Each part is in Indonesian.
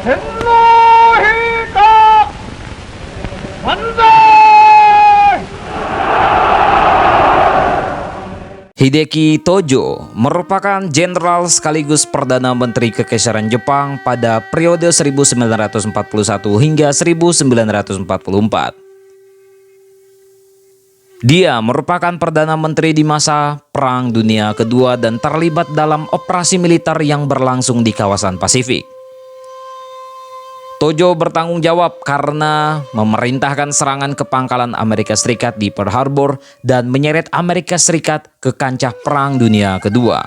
天皇陛下 万歳! Hideki Tojo merupakan jenderal sekaligus Perdana Menteri Kekaisaran Jepang pada periode 1941 hingga 1944. Dia merupakan Perdana Menteri di masa Perang Dunia Kedua dan terlibat dalam operasi militer yang berlangsung di kawasan Pasifik. Tojo bertanggung jawab karena memerintahkan serangan ke pangkalan Amerika Serikat di Pearl Harbor dan menyeret Amerika Serikat ke kancah Perang Dunia Kedua.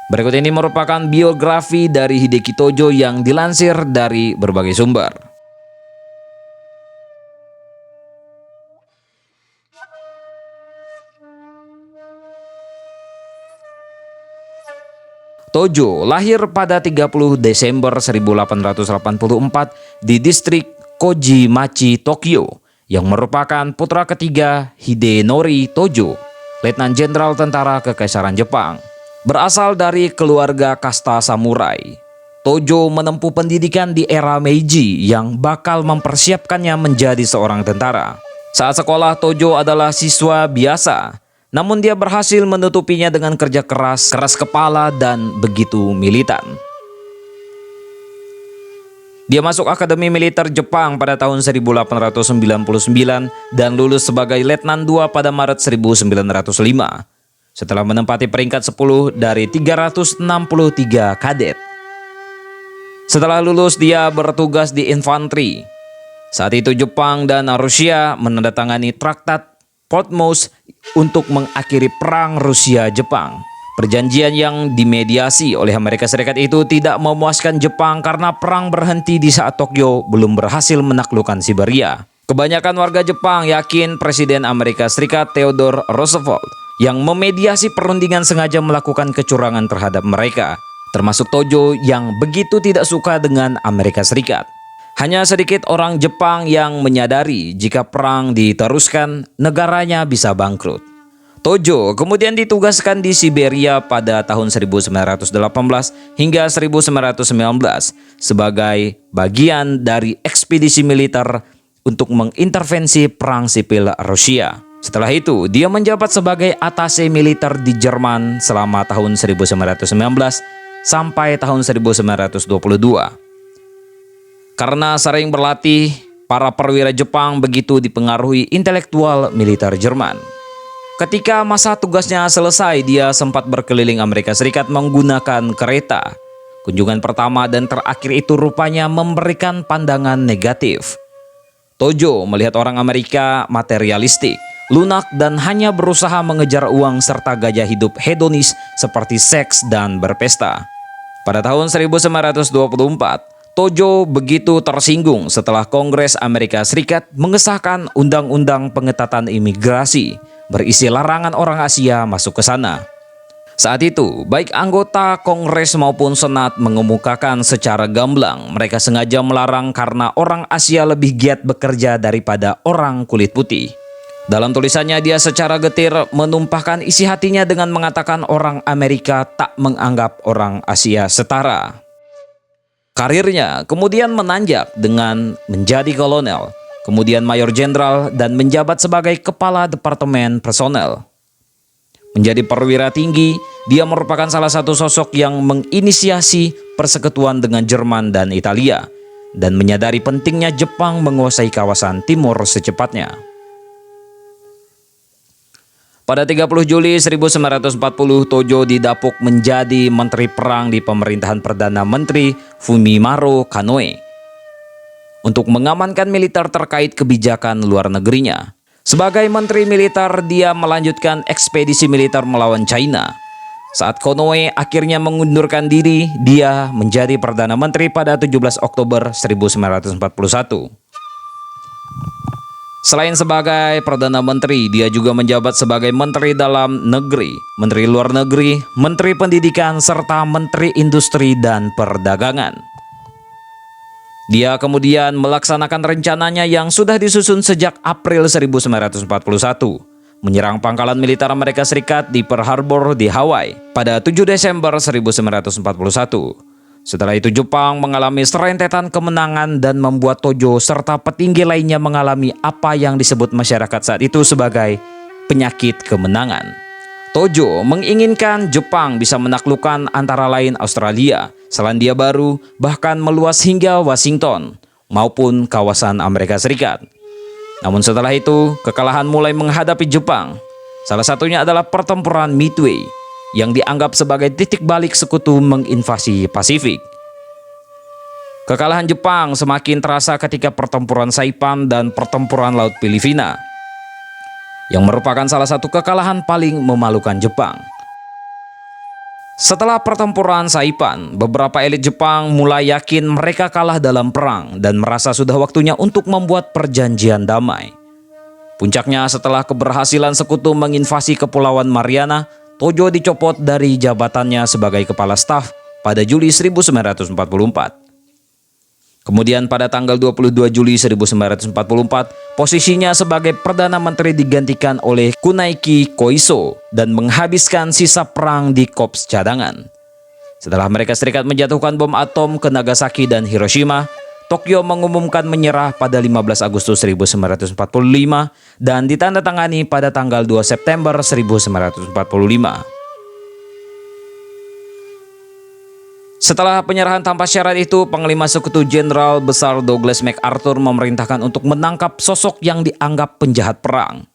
Berikut ini merupakan biografi dari Hideki Tojo yang dilansir dari berbagai sumber. Tojo lahir pada 30 Desember 1884 di distrik Kojimachi, Tokyo, yang merupakan putra ketiga Hidenori Tojo, Letnan Jenderal Tentara Kekaisaran Jepang. Berasal dari keluarga kasta samurai, Tojo menempuh pendidikan di era Meiji yang bakal mempersiapkannya menjadi seorang tentara. Saat sekolah, Tojo adalah siswa biasa. Namun dia berhasil menutupinya dengan kerja keras kepala dan begitu militan. Dia masuk Akademi Militer Jepang pada tahun 1899 dan lulus sebagai Letnan II pada Maret 1905. Setelah menempati peringkat 10 dari 363 kadet. Setelah lulus dia bertugas di infanteri. Saat itu Jepang dan Rusia menandatangani Traktat Portsmouth untuk mengakhiri perang Rusia-Jepang. Perjanjian yang dimediasi oleh Amerika Serikat itu tidak memuaskan Jepang karena perang berhenti di saat Tokyo belum berhasil menaklukkan Siberia. Kebanyakan warga Jepang yakin Presiden Amerika Serikat Theodore Roosevelt yang memediasi perundingan sengaja melakukan kecurangan terhadap mereka, termasuk Tojo yang begitu tidak suka dengan Amerika Serikat. Hanya sedikit orang Jepang yang menyadari jika perang diteruskan, negaranya bisa bangkrut. Tojo kemudian ditugaskan di Siberia pada tahun 1918 hingga 1919 sebagai bagian dari ekspedisi militer untuk mengintervensi perang sipil Rusia. Setelah itu, dia menjabat sebagai atase militer di Jerman selama tahun 1919 sampai tahun 1922. Karena sering berlatih, para perwira Jepang begitu dipengaruhi intelektual militer Jerman. Ketika masa tugasnya selesai, dia sempat berkeliling Amerika Serikat menggunakan kereta. Kunjungan pertama dan terakhir itu rupanya memberikan pandangan negatif. Tojo melihat orang Amerika materialistik, lunak dan hanya berusaha mengejar uang serta gaya hidup hedonis seperti seks dan berpesta. Pada tahun 1924, Tojo begitu tersinggung setelah Kongres Amerika Serikat mengesahkan Undang-Undang Pengetatan Imigrasi berisi larangan orang Asia masuk ke sana. Saat itu, baik anggota Kongres maupun Senat mengemukakan secara gamblang mereka sengaja melarang karena orang Asia lebih giat bekerja daripada orang kulit putih. Dalam tulisannya, dia secara getir menumpahkan isi hatinya dengan mengatakan orang Amerika tak menganggap orang Asia setara. Karirnya kemudian menanjak dengan menjadi kolonel, kemudian mayor jenderal dan menjabat sebagai kepala departemen personel. Menjadi perwira tinggi, dia merupakan salah satu sosok yang menginisiasi persekutuan dengan Jerman dan Italia dan menyadari pentingnya Jepang menguasai kawasan timur secepatnya. Pada 30 Juli 1940, Tojo didapuk menjadi Menteri Perang di pemerintahan Perdana Menteri Fumimaro Konoe untuk mengamankan militer terkait kebijakan luar negerinya. Sebagai Menteri Militer, dia melanjutkan ekspedisi militer melawan China. Saat Konoe akhirnya mengundurkan diri, dia menjadi Perdana Menteri pada 17 Oktober 1941. Selain sebagai Perdana Menteri, dia juga menjabat sebagai Menteri Dalam Negeri, Menteri Luar Negeri, Menteri Pendidikan, serta Menteri Industri dan Perdagangan. Dia kemudian melaksanakan rencananya yang sudah disusun sejak April 1941, menyerang pangkalan militer Amerika Serikat di Pearl Harbor di Hawaii pada 7 Desember 1941. Setelah itu Jepang mengalami serentetan kemenangan dan membuat Tojo serta petinggi lainnya mengalami apa yang disebut masyarakat saat itu sebagai penyakit kemenangan. Tojo menginginkan Jepang bisa menaklukkan antara lain Australia, Selandia Baru, bahkan meluas hingga Washington maupun kawasan Amerika Serikat. Namun setelah itu, kekalahan mulai menghadapi Jepang. Salah satunya adalah pertempuran Midway yang dianggap sebagai titik balik sekutu menginvasi Pasifik. Kekalahan Jepang semakin terasa ketika pertempuran Saipan dan pertempuran Laut Filipina, yang merupakan salah satu kekalahan paling memalukan Jepang. Setelah pertempuran Saipan, beberapa elit Jepang mulai yakin mereka kalah dalam perang dan merasa sudah waktunya untuk membuat perjanjian damai. Puncaknya setelah keberhasilan sekutu menginvasi Kepulauan Mariana, Tojo dicopot dari jabatannya sebagai kepala staf pada Juli 1944. Kemudian pada tanggal 22 Juli 1944, posisinya sebagai Perdana Menteri digantikan oleh Kunaiki Koiso dan menghabiskan sisa perang di Korps Cadangan. Setelah Amerika Serikat menjatuhkan bom atom ke Nagasaki dan Hiroshima, Tokyo mengumumkan menyerah pada 15 Agustus 1945 dan ditandatangani pada tanggal 2 September 1945. Setelah penyerahan tanpa syarat itu, Panglima Sekutu Jenderal Besar Douglas MacArthur memerintahkan untuk menangkap sosok yang dianggap penjahat perang.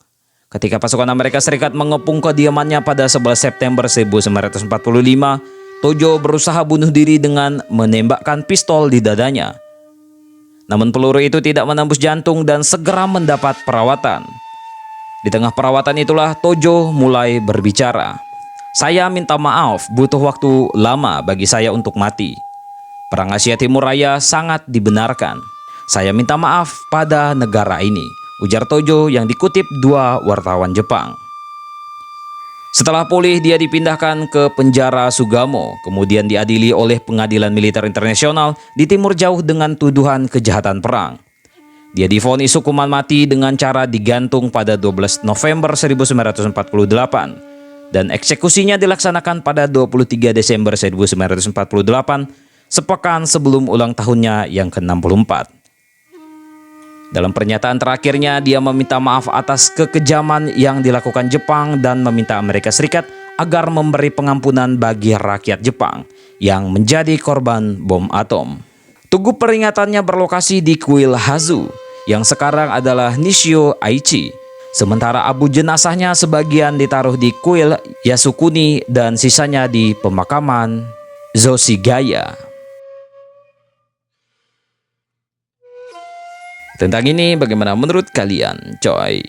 Ketika pasukan Amerika Serikat mengepung kediamannya pada 11 September 1945, Tojo berusaha bunuh diri dengan menembakkan pistol di dadanya. Namun peluru itu tidak menembus jantung dan segera mendapat perawatan. Di tengah perawatan itulah Tojo mulai berbicara. "Saya minta maaf, butuh waktu lama bagi saya untuk mati. Perang Asia Timur Raya sangat dibenarkan. Saya minta maaf pada negara ini," ujar Tojo yang dikutip dua wartawan Jepang. Setelah pulih, dia dipindahkan ke penjara Sugamo, kemudian diadili oleh Pengadilan Militer Internasional di Timur Jauh dengan tuduhan kejahatan perang. Dia divonis hukuman mati dengan cara digantung pada 12 November 1948 dan eksekusinya dilaksanakan pada 23 Desember 1948, sepekan sebelum ulang tahunnya yang ke-64. Dalam pernyataan terakhirnya, dia meminta maaf atas kekejaman yang dilakukan Jepang dan meminta Amerika Serikat agar memberi pengampunan bagi rakyat Jepang yang menjadi korban bom atom. Tugu peringatannya berlokasi di kuil Hazu, yang sekarang adalah Nishio Aichi. Sementara abu jenazahnya sebagian ditaruh di kuil Yasukuni dan sisanya di pemakaman Zoshigaya. Tentang ini bagaimana menurut kalian, coy?